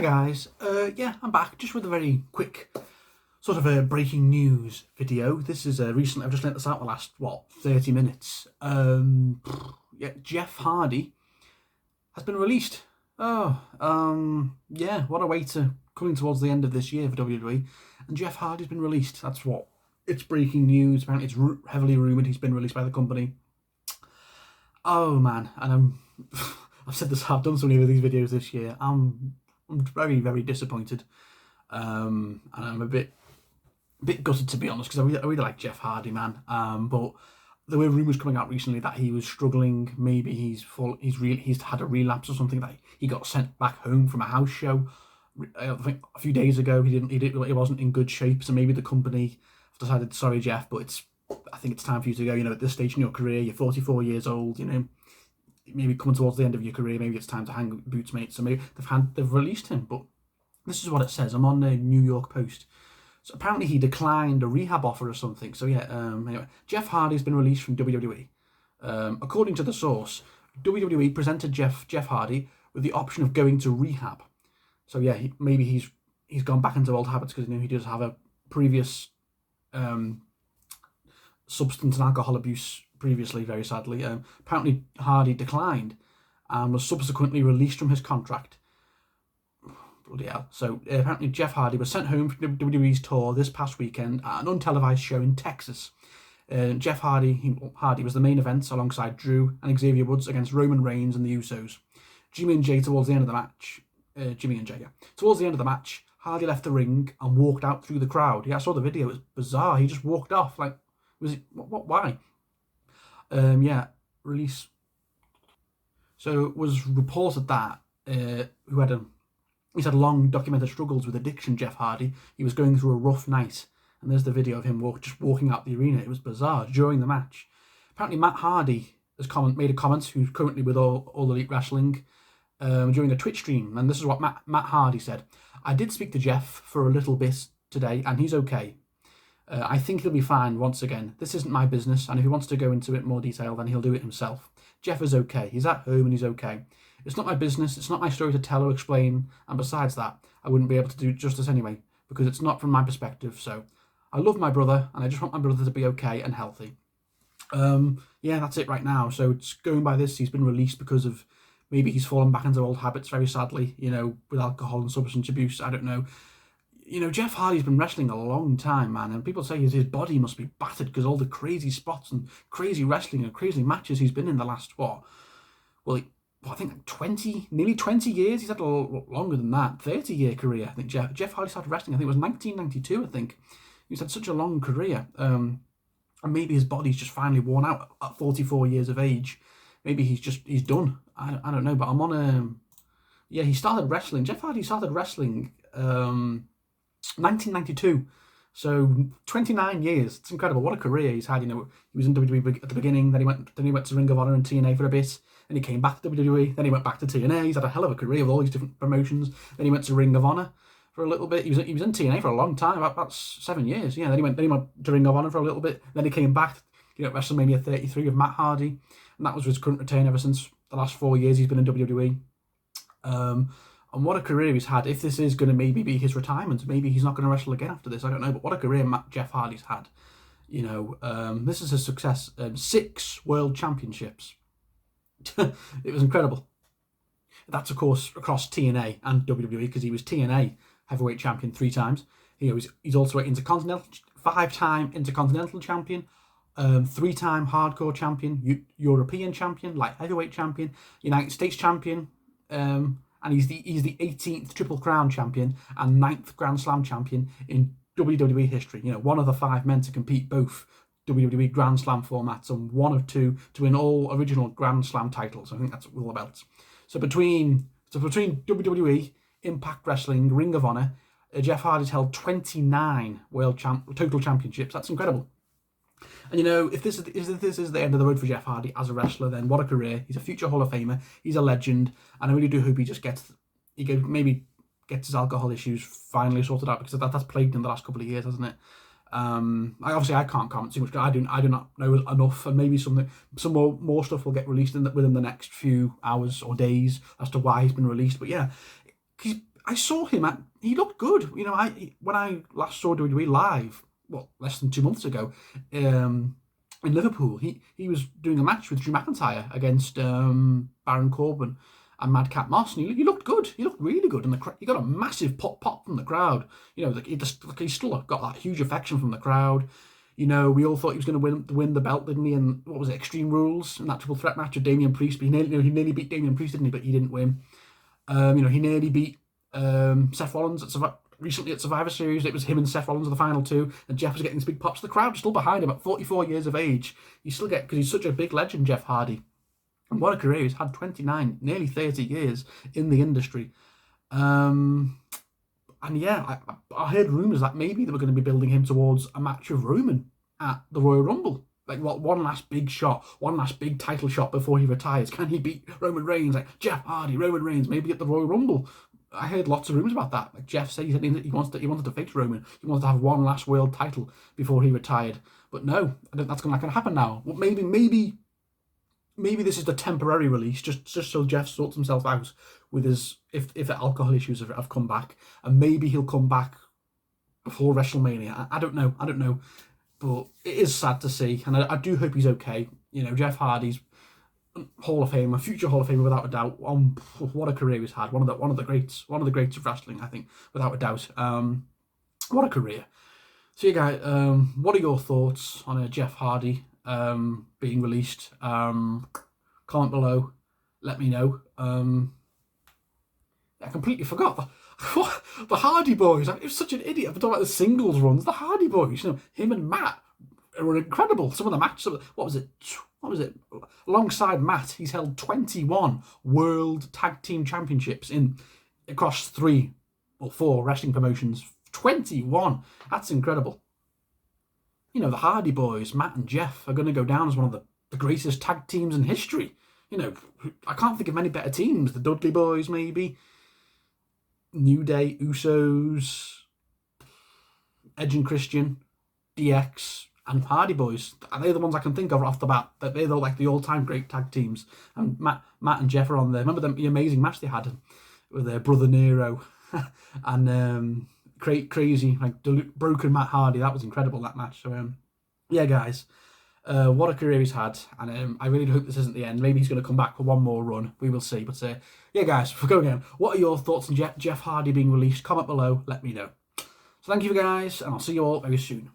Hi guys, yeah, I'm back just with a very quick sort of a breaking news video. This is recently, I've just let this out the last, 30 minutes. Yeah, Jeff Hardy has been released. Yeah, what a way to coming towards the end of this year for WWE. And Jeff Hardy's been released. That's what, it's breaking news. Apparently it's heavily rumoured he's been released by the company. Oh man, and I've said this, I've done so many of these videos this year. I'm very, very disappointed. And I'm a bit gutted, to be honest, because I really like Jeff Hardy, man. But there were rumours coming out recently that he was struggling. Maybe he's had a relapse or something. That he got sent back home from a house show. I think a few days ago he wasn't in good shape. So maybe the company decided, sorry Jeff, but I think it's time for you to go. You know, at this stage in your career, you're 44 years old. You know, maybe coming towards the end of your career, maybe it's time to hang boots, mate. So maybe they've released him. But this is what it says. I'm on the New York Post. So apparently he declined a rehab offer or something. So yeah, anyway, Jeff Hardy's been released from WWE. According to the source, WWE presented Jeff Hardy with the option of going to rehab. So yeah, maybe he's gone back into old habits because he does have a previous substance and alcohol abuse previously, very sadly. Apparently Hardy declined and was subsequently released from his contract. Bloody hell. So apparently Jeff Hardy was sent home from WWE's tour this past weekend at an untelevised show in Texas. Jeff Hardy was the main event alongside Drew and Xavier Woods against Roman Reigns and the Usos. Jimmy and Jay towards the end of the match. Towards the end of the match, Hardy left the ring and walked out through the crowd. Yeah, I saw the video. It was bizarre. He just walked off. Like, was it? What? Why? Yeah, release. So it was reported that he's had long documented struggles with addiction, Jeff Hardy. He was going through a rough night. And there's the video of him just walking out the arena. It was bizarre during the match. Apparently Matt Hardy has made a comment, who's currently with All Elite Wrestling, during a Twitch stream. And this is what Matt Hardy said. I did speak to Jeff for a little bit today, and he's okay. I think he'll be fine once again. This isn't my business, and if he wants to go into it more detail, then he'll do it himself. Jeff is okay. He's at home and he's okay. It's not my business. It's not my story to tell or explain. And besides that, I wouldn't be able to do justice anyway, because it's not from my perspective. So I love my brother, and I just want my brother to be okay and healthy. Yeah, that's it right now. So it's going by this. He's been released because of maybe he's fallen back into old habits, very sadly, you know, with alcohol and substance abuse. I don't know. You know, Jeff Hardy's been wrestling a long time, man, and people say his body must be battered because all the crazy spots and crazy wrestling and crazy matches he's been in the last, I think nearly 20 years. He's had a lot longer than that, 30-year career. I think Jeff Hardy started wrestling, I think it was 1992, I think. He's had such a long career. And maybe his body's just finally worn out at 44 years of age. Maybe he's done. I don't know, but I'm on he started wrestling. Jeff Hardy started wrestling 1992. So 29 years. It's incredible. What a career he's had. You know, he was in WWE at the beginning, then he went to Ring of Honor and TNA for a bit. Then he came back to WWE. Then he went back to TNA. He's had a hell of a career with all these different promotions. Then he went to Ring of Honor for a little bit. He was in TNA for a long time, about 7 years. Yeah. Then he went to Ring of Honor for a little bit. Then he came back, at WrestleMania 33 with Matt Hardy, and that was his current return ever since the last 4 years he's been in WWE. And what a career he's had. If this is going to maybe be his retirement, maybe he's not going to wrestle again after this. I don't know, but what a career Jeff Hardy's had. You know, this is his success. 6 world championships. It was incredible. That's, of course, across TNA and WWE, because he was TNA heavyweight champion 3 times. He's also an 5-time Intercontinental champion, 3-time hardcore champion, European champion, light heavyweight champion, United States champion, and he's the 18th Triple Crown champion and 9th Grand Slam champion in WWE history. You know, one of the 5 men to compete both WWE Grand Slam formats and one of 2 to win all original Grand Slam titles. I think that's all about. So between WWE, Impact Wrestling, Ring of Honor, Jeff Hardy's held 29 total championships. That's incredible. And you know, if this is the end of the road for Jeff Hardy as a wrestler, then what a career. He's a future Hall of Famer. He's a legend. And I really do hope he just gets his alcohol issues finally sorted out, because that's plagued him the last couple of years, hasn't it? I can't comment too much. I do not know enough, and maybe some more stuff will get released within the next few hours or days as to why he's been released. But yeah, I saw him he looked good. You know, when I last saw WWE live, less than 2 months ago, in Liverpool, he was doing a match with Drew McIntyre against Baron Corbin and Madcap Moss, and he looked good. He looked really good, and he got a massive pop from the crowd. You know, he still got that huge affection from the crowd. You know, we all thought he was going to win the belt, didn't he? And what was it, Extreme Rules, in that triple threat match with Damian Priest? But he nearly beat Damian Priest, didn't he? But he didn't win. You know, he nearly beat Seth Rollins recently at Survivor Series. It was him and Seth Rollins in the final two, and Jeff was getting these big pops. The crowd was still behind him at 44 years of age. You still get, because he's such a big legend, Jeff Hardy. And what a career. He's had 29, nearly 30 years in the industry. And yeah, I heard rumours that maybe they were going to be building him towards a match with Roman at the Royal Rumble. Like, one last big shot, one last big title shot before he retires. Can he beat Roman Reigns? Like, Jeff Hardy, Roman Reigns, maybe at the Royal Rumble. I heard lots of rumours about that. Like, Jeff said he wanted to face Roman. He wanted to have one last world title before he retired. But no, I don't think that's not going to happen now. Well, maybe this is the temporary release, just so Jeff sorts himself out with his, if the alcohol issues have come back, and maybe he'll come back before WrestleMania. I don't know, but it is sad to see, and I do hope he's okay. You know, Jeff Hardy's Hall of Famer, future Hall of Famer without a doubt. What a career he's had. One of the greats of wrestling, I think, without a doubt. What a career. So yeah, guys, what are your thoughts on Jeff Hardy being released? Comment below, let me know. I completely forgot the Hardy Boys. I was such an idiot. I'm talking about the singles runs. The Hardy Boys, you know, him and Matt were incredible. Some of the matches, what was it? Alongside Matt, he's held 21 World Tag Team Championships across 3 or 4 wrestling promotions. 21. That's incredible. You know, the Hardy Boys, Matt and Jeff, are going to go down as one of the greatest tag teams in history. You know, I can't think of many better teams. The Dudley Boys, maybe. New Day, Usos, Edge and Christian, DX, and Hardy Boys. They're the ones I can think of off the bat. They're like the all-time great tag teams. And Matt and Jeff are on there. Remember the amazing match they had with their brother Nero and crazy, like broken Matt Hardy. That was incredible, that match. So yeah, guys, what a career he's had, and I really hope this isn't the end. Maybe he's going to come back for one more run. We will see. But yeah, guys, for going again, what are your thoughts on Jeff Hardy being released? Comment below, let me know. So thank you, guys, and I'll see you all very soon.